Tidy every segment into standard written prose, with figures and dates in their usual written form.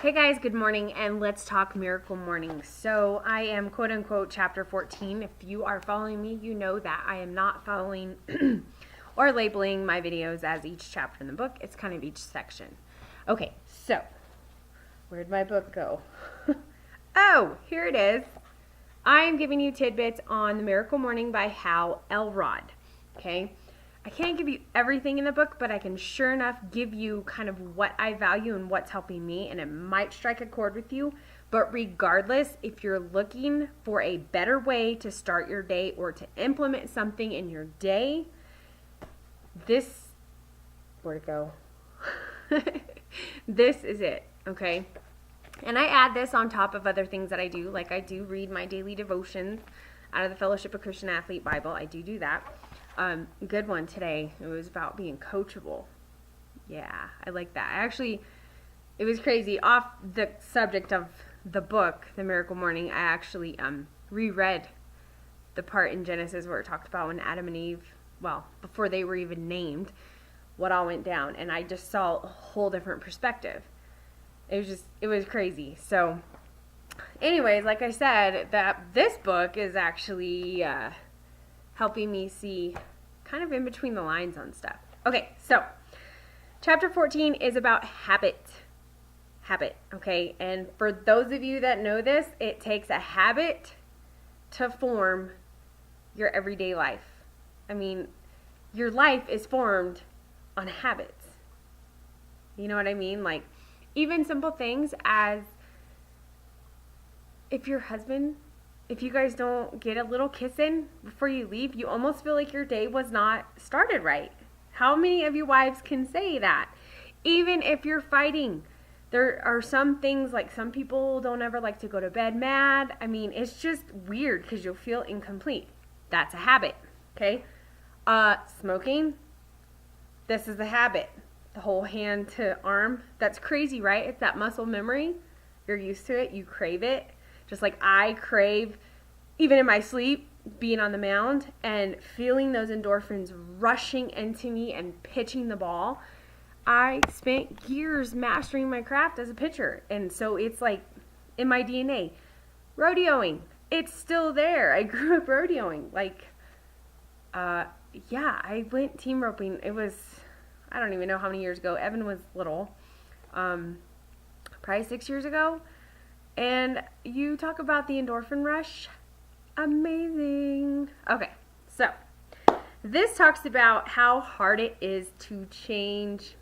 Hey guys, good morning, and let's talk Miracle Morning. So I am quote unquote chapter 14. If you are following me, you know that I am not following or labeling my videos as each chapter in the book. It's kind of each section. Okay, so where'd my book go? Oh, here it is. I am giving you tidbits on the Miracle Morning by Hal Elrod. Okay, I can't give you everything in the book, but I can sure enough give you kind of what I value and what's helping me, and it might strike a chord with you. But regardless, if you're looking for a better way to start your day or to implement something in your day, where'd it go? This is it, okay? And I add this on top of other things that I do, like I do read my daily devotions out of the Fellowship of Christian Athlete Bible. I do that. Good one today. It was about being coachable. Yeah, I like that. It was crazy. Off the subject of the book, The Miracle Morning, I actually reread the part in Genesis where it talked about when Adam and Eve, well, before they were even named, what all went down. And I just saw a whole different perspective. It was crazy. So, anyways, like I said, this book is actually helping me see kind of in between the lines on stuff. Okay, so chapter 14 is about habit, okay? And for those of you that know this, it takes a habit to form your everyday life. I mean, your life is formed on habits. You know what I mean? Like, even simple things as if you guys don't get a little kiss in before you leave, you almost feel like your day was not started right. How many of you wives can say that? Even if you're fighting, there are some things, like some people don't ever like to go to bed mad. I mean, it's just weird because you'll feel incomplete. That's a habit, okay? Smoking, this is a habit. The whole hand to arm, that's crazy, right? It's that muscle memory. You're used to it. You crave it. Just like I crave, even in my sleep, being on the mound and feeling those endorphins rushing into me and pitching the ball. I spent years mastering my craft as a pitcher. And so it's like in my DNA. Rodeoing, it's still there. I grew up rodeoing. I went team roping. It was, I don't even know how many years ago. Evan was little. Probably 6 years ago. And you talk about the endorphin rush. Amazing. Okay, so this talks about how hard it is to change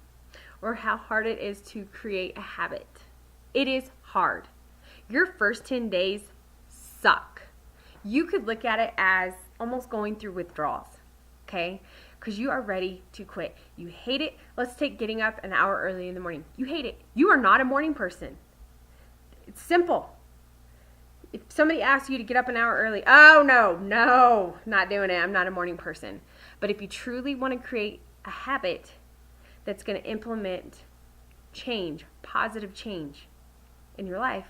or how hard it is to create a habit. It is hard. Your first 10 days suck. You could look at it as almost going through withdrawals, okay? Because you are ready to quit. You hate it. Let's take getting up an hour early in the morning. You hate it. You are not a morning person. It's simple. If somebody asks you to get up an hour early, oh, no, not doing it. I'm not a morning person. But if you truly want to create a habit that's going to implement change, positive change in your life,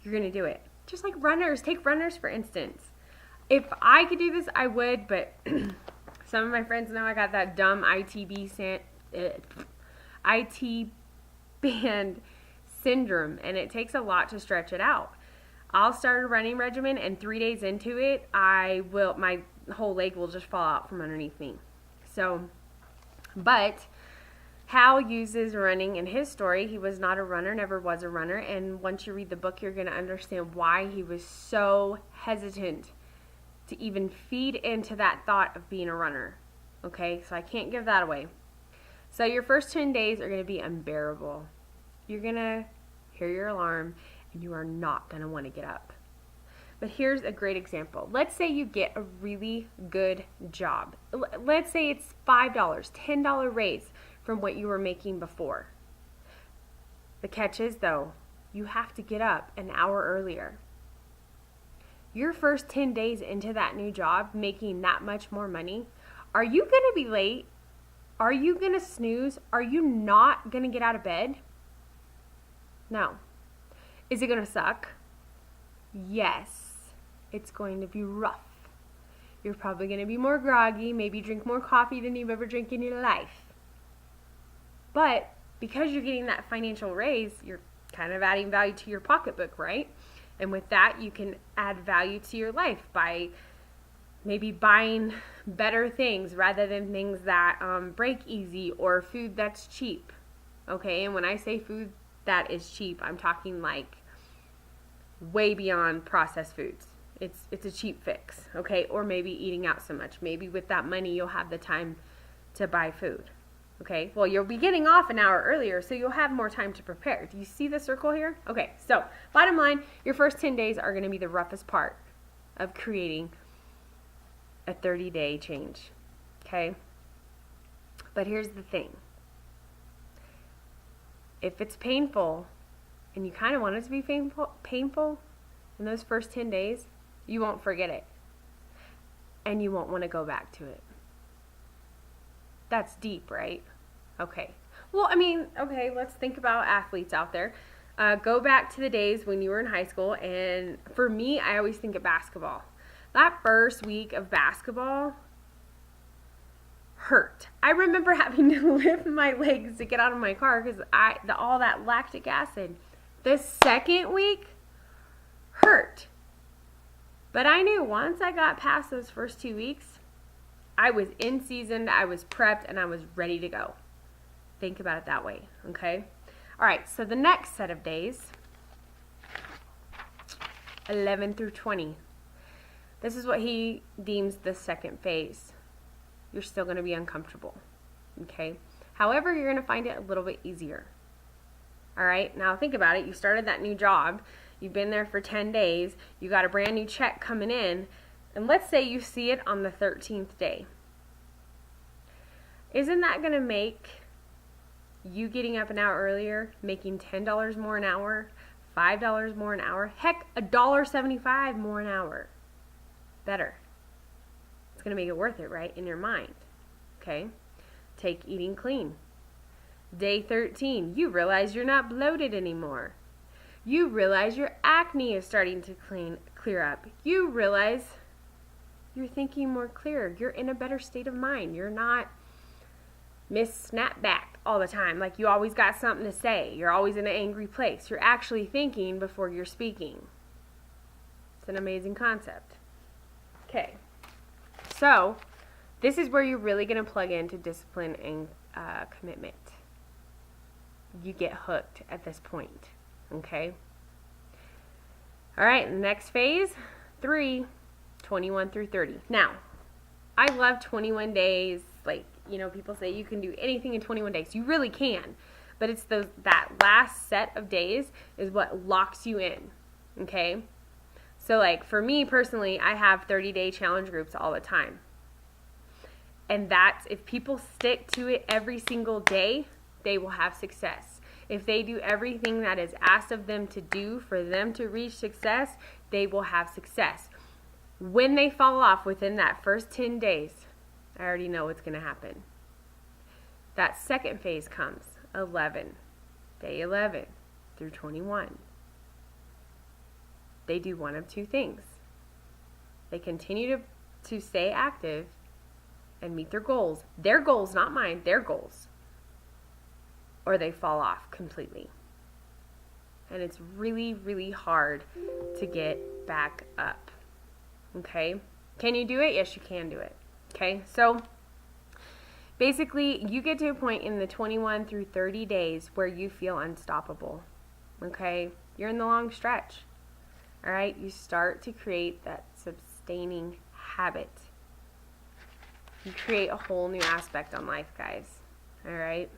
you're going to do it. Just like runners. Take runners, for instance. If I could do this, I would, but some of my friends know I got that dumb IT band syndrome, and it takes a lot to stretch it out. I'll start a running regimen, and 3 days into it, my whole leg will just fall out from underneath me. So, but Hal uses running in his story. He was not a runner, never was a runner, and once you read the book, you're going to understand why he was so hesitant to even feed into that thought of being a runner. Okay, so I can't give that away. So your first 10 days are going to be unbearable. You're going to hear your alarm, and you are not going to want to get up. But here's a great example. Let's say you get a really good job. Let's say it's $5, $10 raise from what you were making before. The catch is, though, you have to get up an hour earlier. Your first 10 days into that new job, making that much more money, are you going to be late? Are you going to snooze? Are you not going to get out of bed? No. Is it going to suck? Yes. It's going to be rough. You're probably going to be more groggy, maybe drink more coffee than you've ever drank in your life. But because you're getting that financial raise, you're kind of adding value to your pocketbook, right? And with that, you can add value to your life by maybe buying better things rather than things that break easy or food that's cheap. Okay, and when I say food that is cheap, I'm talking like way beyond processed foods. It's a cheap fix, okay? Or maybe eating out so much. Maybe with that money, you'll have the time to buy food, okay? Well, you'll be getting off an hour earlier, so you'll have more time to prepare. Do you see the circle here? Okay, so bottom line, your first 10 days are going to be the roughest part of creating a 30-day change, okay? But here's the thing. If it's painful, and you kind of want it to be painful in those first 10 days, you won't forget it. And you won't want to go back to it. That's deep, right? Okay. Well, I mean, okay, let's think about athletes out there. Go back to the days when you were in high school, and for me, I always think of basketball. That first week of basketball hurt. I remember having to lift my legs to get out of my car because all that lactic acid. The second week hurt. But I knew once I got past those first 2 weeks, I was in season, I was prepped, and I was ready to go. Think about it that way, okay? All right, so the next set of days, 11 through 20. This is what he deems the second phase. You're still going to be uncomfortable, okay? However, you're going to find it a little bit easier. All right, now think about it. You started that new job. You've been there for 10 days. You got a brand new check coming in. And let's say you see it on the 13th day. Isn't that going to make you getting up an hour earlier, making $10 more an hour, $5 more an hour, heck, $1.75 more an hour better? It's going to make it worth it, right, in your mind, okay? Take eating clean. Day 13, you realize you're not bloated anymore. You realize your acne is starting to clear up. You realize you're thinking more clear. You're in a better state of mind. You're not Miss Snapback all the time. Like you always got something to say. You're always in an angry place. You're actually thinking before you're speaking. It's an amazing concept. Okay. So, this is where you're really going to plug into discipline and commitment. You get hooked at this point, okay? All right, next phase, 3, 21 through 30. Now, I love 21 days. Like, you know, people say you can do anything in 21 days. You really can, but it's that last set of days is what locks you in, okay? So, like, for me personally, I have 30-day challenge groups all the time. And that's, if people stick to it every single day, they will have success. If they do everything that is asked of them to do for them to reach success, they will have success. When they fall off within that first 10 days, I already know what's going to happen. That second phase comes, day 11 through 21. They do one of two things. They continue to stay active and meet their goals. Their goals, not mine, their goals. Or they fall off completely. And it's really, really hard to get back up. Okay? Can you do it? Yes, you can do it. Okay? So, basically, you get to a point in the 21 through 30 days where you feel unstoppable. Okay? You're in the long stretch. All right? You start to create that sustaining habit. You create a whole new aspect on life, guys. All right?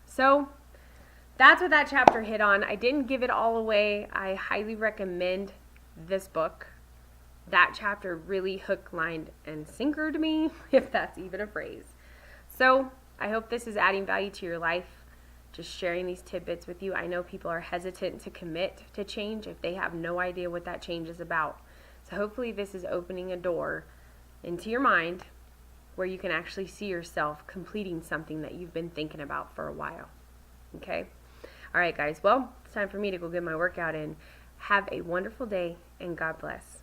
So, that's what that chapter hit on. I didn't give it all away. I highly recommend this book. That chapter really hook, line, and sinkered me, if that's even a phrase. So, I hope this is adding value to your life. Just sharing these tidbits with you. I know people are hesitant to commit to change if they have no idea what that change is about. So, hopefully this is opening a door into your mind where you can actually see yourself completing something that you've been thinking about for a while. Okay? All right, guys. Well, it's time for me to go get my workout in. Have a wonderful day, and God bless.